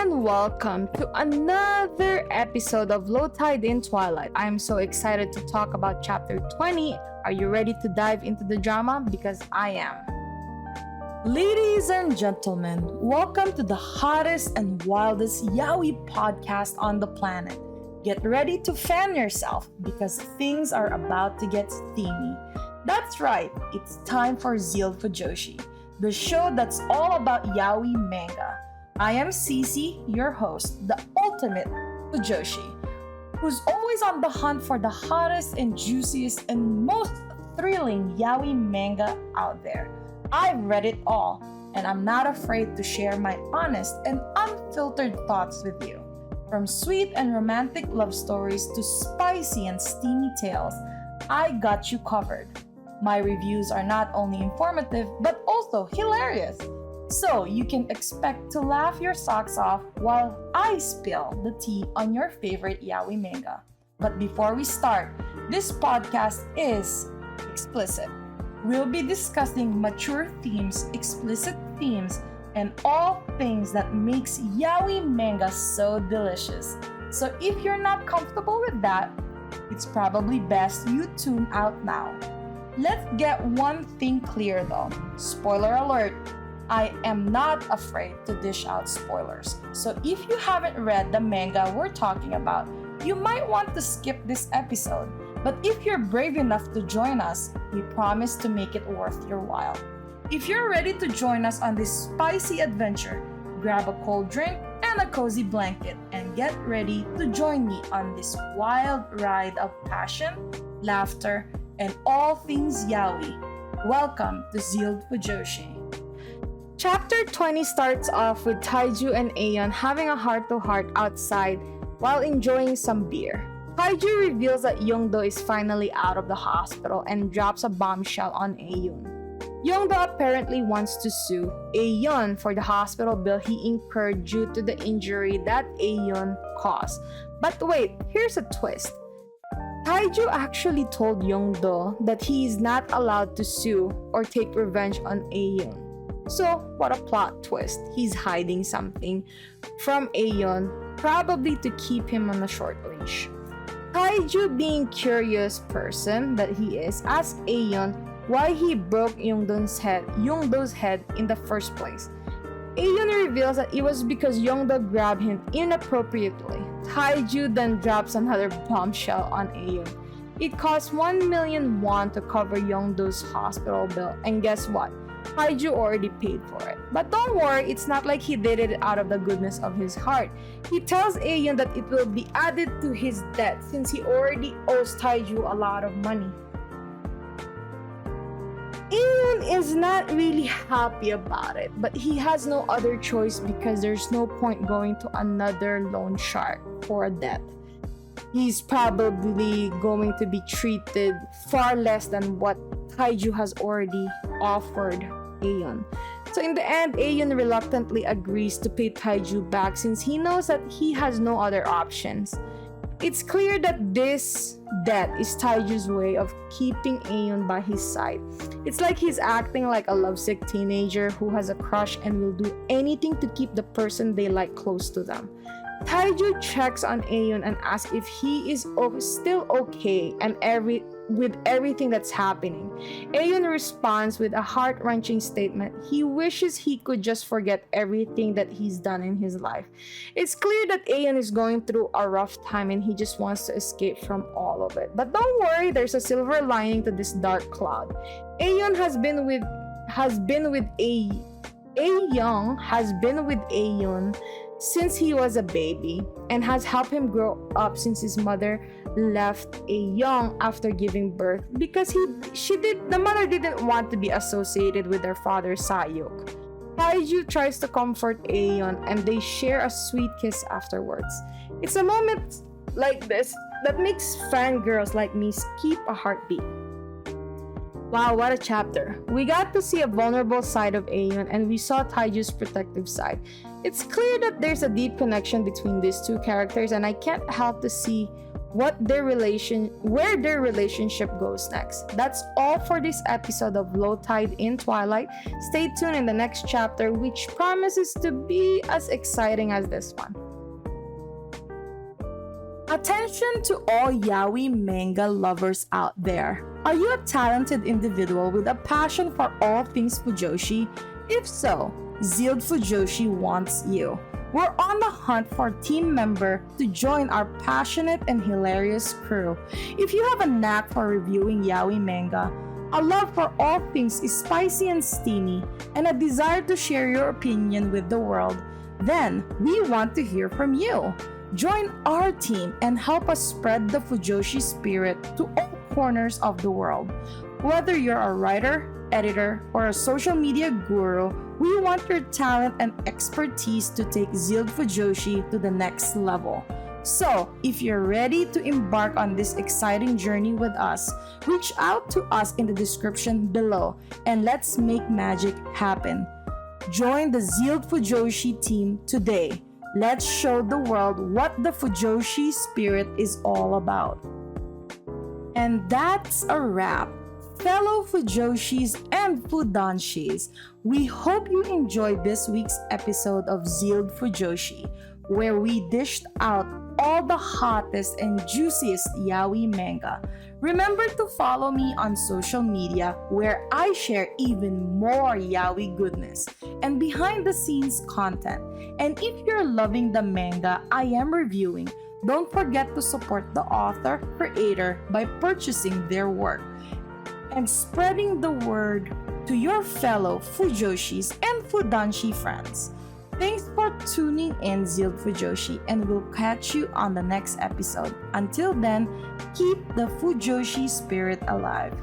and welcome to another episode of Low Tide in Twilight. I'm so excited to talk about chapter 20. Are you ready to dive into the drama? Because I am. Ladies and gentlemen, welcome to the hottest and wildest yaoi podcast on the planet. Get ready to fan yourself because things are about to get steamy. That's right, it's time for ZEALED FUJOSHI, the show that's all about yaoi manga. I am CeeCee, your host, the ultimate Fujoshi, who's always on the hunt for the hottest and juiciest and most thrilling yaoi manga out there. I've read it all, and I'm not afraid to share my honest and unfiltered thoughts with you. From sweet and romantic love stories to spicy and steamy tales, I got you covered. My reviews are not only informative, but also hilarious. So you can expect to laugh your socks off while I spill the tea on your favorite yaoi manga. But before we start, this podcast is explicit. We'll be discussing mature themes, explicit themes, and all things that makes yaoi manga so delicious. So if you're not comfortable with that, it's probably best you tune out now. Let's get one thing clear though. Spoiler alert. I am not afraid to dish out spoilers. So if you haven't read the manga we're talking about, you might want to skip this episode. But if you're brave enough to join us, we promise to make it worth your while. If you're ready to join us on this spicy adventure, grab a cold drink and a cozy blanket and get ready to join me on this wild ride of passion, laughter, and all things yaoi. Welcome to ZEALED FUJOSHI. Chapter 20 starts off with Taiju and Euihyun having a heart-to-heart outside while enjoying some beer. Taiju reveals that Youngdo is finally out of the hospital and drops a bombshell on Euihyun. Youngdo apparently wants to sue Euihyun for the hospital bill he incurred due to the injury that Euihyun caused. But wait, here's a twist. Taiju actually told Youngdo that he is not allowed to sue or take revenge on Euihyun. So, what a plot twist. He's hiding something from Euihyun, probably to keep him on a short leash. Taiju, being curious person that he is, asks Euihyun why he broke Youngdo's head in the first place. Euihyun reveals that it was because Youngdo grabbed him inappropriately. Taiju then drops another bombshell on Euihyun. It cost 1 million won to cover Youngdo's hospital bill, and guess what? Taiju already paid for it. But don't worry, it's not like he did it out of the goodness of his heart. He tells Euihyun that it will be added to his debt since he already owes Taiju a lot of money. Euihyun is not really happy about it, but he has no other choice because there's no point going to another loan shark for a debt. He's probably going to be treated far less than what Taiju has already offered Euihyun. So in the end, Euihyun reluctantly agrees to pay Taiju back since he knows that he has no other options. It's clear that this debt is Taiju's way of keeping Euihyun by his side. It's like he's acting like a lovesick teenager who has a crush and will do anything to keep the person they like close to them. Taiju checks on Euihyun and asks if he is still okay and with everything that's happening. Euihyun responds with a heart-wrenching statement. He wishes he could just forget everything that he's done in his life. It's clear that Euihyun is going through a rough time and he just wants to escape from all of it. But don't worry, there's a silver lining to this dark cloud. Euihyun has been with Euihyun since he was a baby and has helped him grow up since his mother left young after giving birth because the mother didn't want to be associated with their father Sayuk. Taiju tries to comfort Euihyun and they share a sweet kiss afterwards. It's a moment like this that makes fangirls like me skip a heartbeat. Wow, what a chapter. We got to see a vulnerable side of Euihyun and we saw Taiju's protective side. It's clear that there's a deep connection between these two characters and I can't help to see where their relationship goes next. That's all for this episode of Low Tide in Twilight. Stay tuned in the next chapter, which promises to be as exciting as this one. Attention to all yaoi manga lovers out there. Are you a talented individual with a passion for all things fujoshi? If so, ZEALED FUJOSHI wants you. We're on the hunt for a team member to join our passionate and hilarious crew. If you have a knack for reviewing yaoi manga, a love for all things spicy and steamy, and a desire to share your opinion with the world, then we want to hear from you. Join our team and help us spread the Fujoshi spirit to all corners of the world. Whether you're a writer, editor, or a social media guru, we want your talent and expertise to take ZEALED FUJOSHI to the next level. So, if you're ready to embark on this exciting journey with us, reach out to us in the description below and let's make magic happen. Join the ZEALED FUJOSHI team today. Let's show the world what the Fujoshi spirit is all about. And that's a wrap. Fellow Fujoshis and Fudanshis, we hope you enjoyed this week's episode of ZEALED FUJOSHI, where we dished out all the hottest and juiciest yaoi manga. Remember to follow me on social media, where I share even more yaoi goodness and behind the scenes content. And if you're loving the manga I am reviewing, don't forget to support the author, creator by purchasing their work and spreading the word to your fellow Fujoshis and Fudanshi friends. Thanks for tuning in, ZEALED FUJOSHI, and we'll catch you on the next episode. Until then, keep the Fujoshi spirit alive.